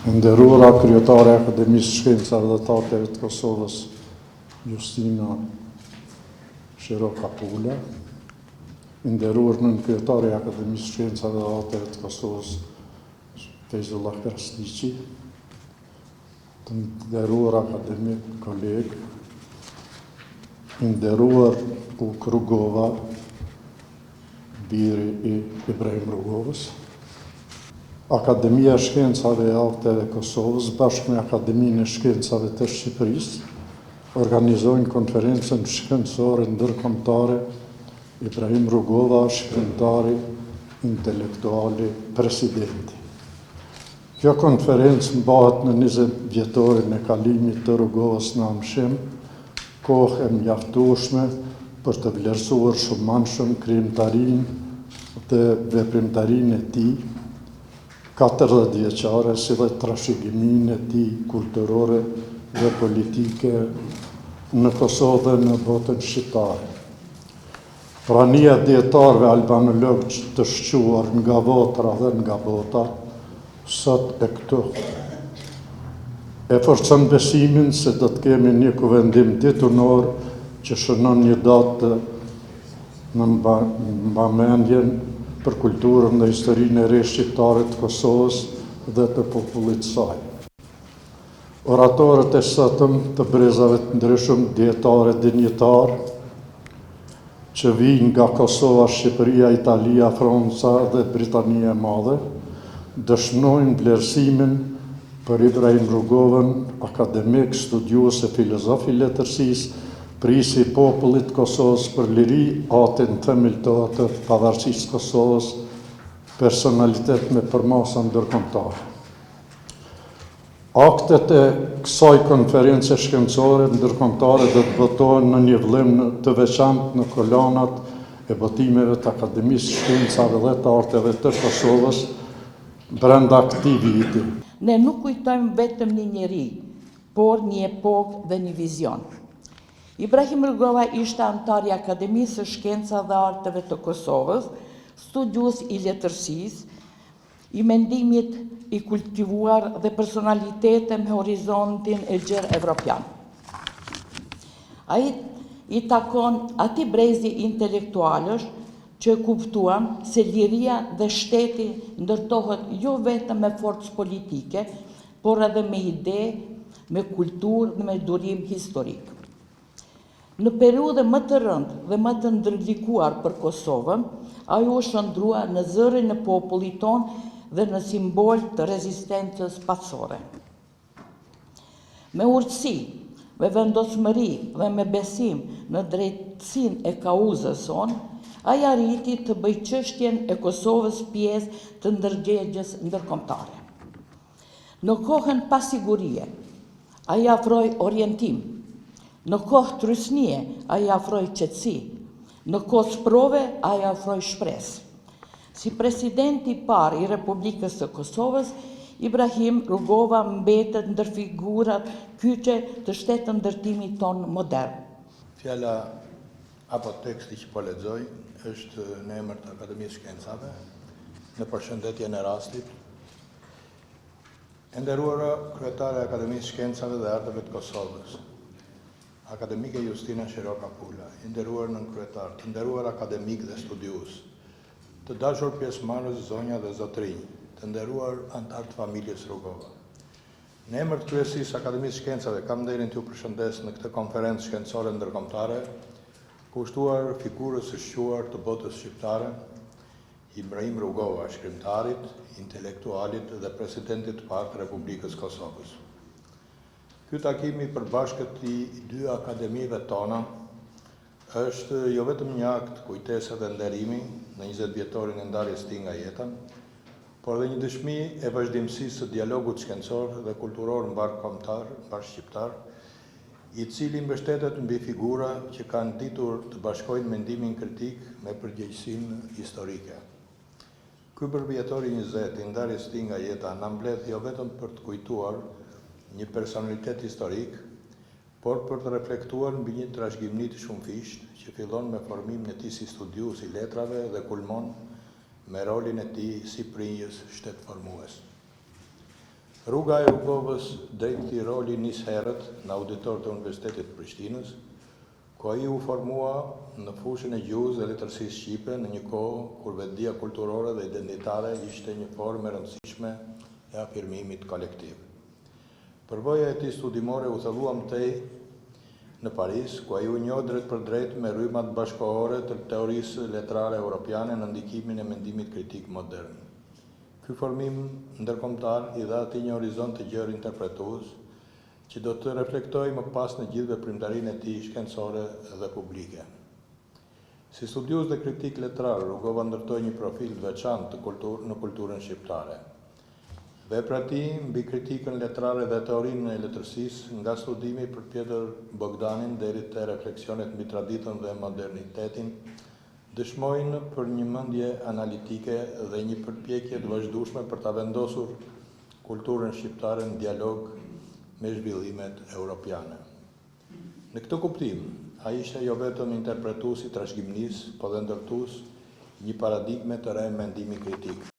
Nderuara kryetare e Akademisë Shkencave dhe të Arteve të Kosovës, Justina Shiroka Pula, nderuar nën kryetare e Akademisë Shkencave dhe Arteve të Kosovës, Feyzullah Krasniqi, të nderuar akademik kolegë, nderuar Uk Rugova, biri i Ibrahim Rugovës, Akademia e Shkencave e Arteve të Kosovës bashkë me Akademinë e Shkencave të Shqipërisë organizojnë konferencën shkencore ndërkombëtare Ibrahim Rugova, shkrimtari, intelektuali, presidenti. Kjo konferencë mbahet në 20 vjetorin e kalimit të Rugovës në Amshim, kohë e mjaftueshme për të vlerësuar shumëanshëm krijimtarinë dhe veprimtarinë e tij 40 vjeçare, si dhe trashëgiminë e tij kulturore dhe politike në Kosovë dhe në botën shqiptare. Prania e dietarëve albanolog të shquar nga Votra dhe nga bota, sot e këtu, e forcon besimin se do të kemi një kuvendim ditunor që shënon një datë në mbamendjen për kulturën dhe historinë e re shqiptare të Kosovës dhe të popullit të saj. Oratorët e sotëm të brezave të ndryshëm, dietare, dinjitar, që vijnë nga Kosova, Shqipëria, Italia, Franca dhe Britania e Madhe, dëshmojnë vlerësimin për Ibrahim Rugovën, akademik, studiues e filozofi i letërsisë, prisi i popullit Kosovës për liri, atin themeltor të pavarësisë Kosovës, personalitet me përmasa ndërkombëtare. Aktet e kësaj konference shkencore ndërkombëtare do të votohen në një vëllim të veçantë në kolonat e votimeve të Akademisë Shkencave dhe të Arteve të Kosovës brenda këtij viti. Ne nuk kujtojmë vetëm një njeri, por një epokë dhe një vizion. Ibrahim Rugova ishte antar i Akademisë së Shkencave dhe Arteve të Kosovës, studiues i letërsisë, i mendimit i kultivuar dhe personalitete me horizontin e gjerë evropian. Ai i takon atij brezi intelektualësh që kuptuan se liria dhe shteti ndërtohet jo vetëm me forcë politike, por edhe me ide, me kulturë dhe me durim historik. Në periudhë më të rëndë dhe më të ndërlikuar për Kosovën, ai u shndrua në zërin e popullit tonë dhe në simbol të rezistencës pasore. Me urtësi, me vendosmëri dhe me besim në drejtësinë e kauzës sonë, ai arriti të bëjë çështjen e Kosovës pjesë të ndërgjegjës ndërkombëtare. Në kohën pasigurie, ai afroi orientim. Në kohë trysnie, ai afroi qetësi. Në kohë sprove, ai afroi shpresë. Si presidenti i parë i Republikës së Kosovës, Ibrahim Rugova mbetet ndër figurat kyçe të shtetë ndërtimit tonë modern. Fjala apo teksti që po lexoj është në emër të Akademisë Shkencave, në përshëndetjen e rastit. E nderuara kryetare e Akademisë Shkencave dhe Arteve të Kosovës, akademike Justina Shiroka Pula, i nderuar nën kryetar, të nderuar akademik dhe studiues, të dashur pjesëmarrës zonja dhe zotrinj, të nderuar antar të familjes Rugova. Në emër të kryesisë Akademisë Shkencave kam nderin t'ju përshëndes në këtë konferencë shkencore ndërkombëtare, kushtuar figurës së shquar të botës shqiptare, Ibrahim Rugova, shkrimtarit, intelektualit dhe presidentit të parë të Republikës Kosovës. Ky takim i përbashkët i dy akademive tona është jo vetëm një akt kujtese dhe nderimi në 20 vjetorin e ndarjes së tij nga jeta, por dhe një dëshmi e vazhdimësisë së dialogut shkencor dhe kulturor mbarkombëtar, bashkëshqiptar, i cili mbështetet mbi figura që kanë ditur të bashkojnë mendimin kritik me përgjegjësinë historike. Ky përvjetor i 20 i ndarjes së tij nga jeta na mbledh jo vetëm për të kujtuar një personalitet historik, por për të reflektuar mbi një trashëgimni të shumëfisht që fillon me formimin e tij si studiues i letrave dhe kulmon me rolin e tij si prinjës shtetformues. Rruga e Rugovës drejt këtij roli nis herët në auditor të Universitetit të Prishtinës, ku ai u formua në fushën e gjuhës dhe letërsisë shqipe në një kohë kur vetdia kulturore dhe identitare ishte një formë e rëndësishme e afirmimit kolektiv. Përvoja e tij studimore u thellua mëtej në Paris, ku ai u njoh drejt për drejt me rrymat bashkëkohore të teorisë letrare europiane në ndikimin e mendimit kritik modern. Ky formim ndërkombëtar i dha atij një horizont të gjerë interpretues, që do të reflektoj më pas në gjithë veprimtarinë e tij shkencore dhe publike. Si studius dhe kritik letrar, Rugova ndërtoi një profil të veçantë në kulturën shqiptare. Vepra e tij mbi kritikën letrare dhe teorinë e letërsisë, nga studimi për Pjetër Bogdanin deri te refleksionet mbi traditën dhe modernitetin, dëshmojnë për një mendje analitike dhe një përpjekje të vazhdueshme për ta vendosur kulturën shqiptare në dialog me zhvillimet europiane. Në këtë kuptim, ai ishte jo vetëm interpretues i trashëgimisë, por dhe ndërtues një paradigme të re mendimi kritik.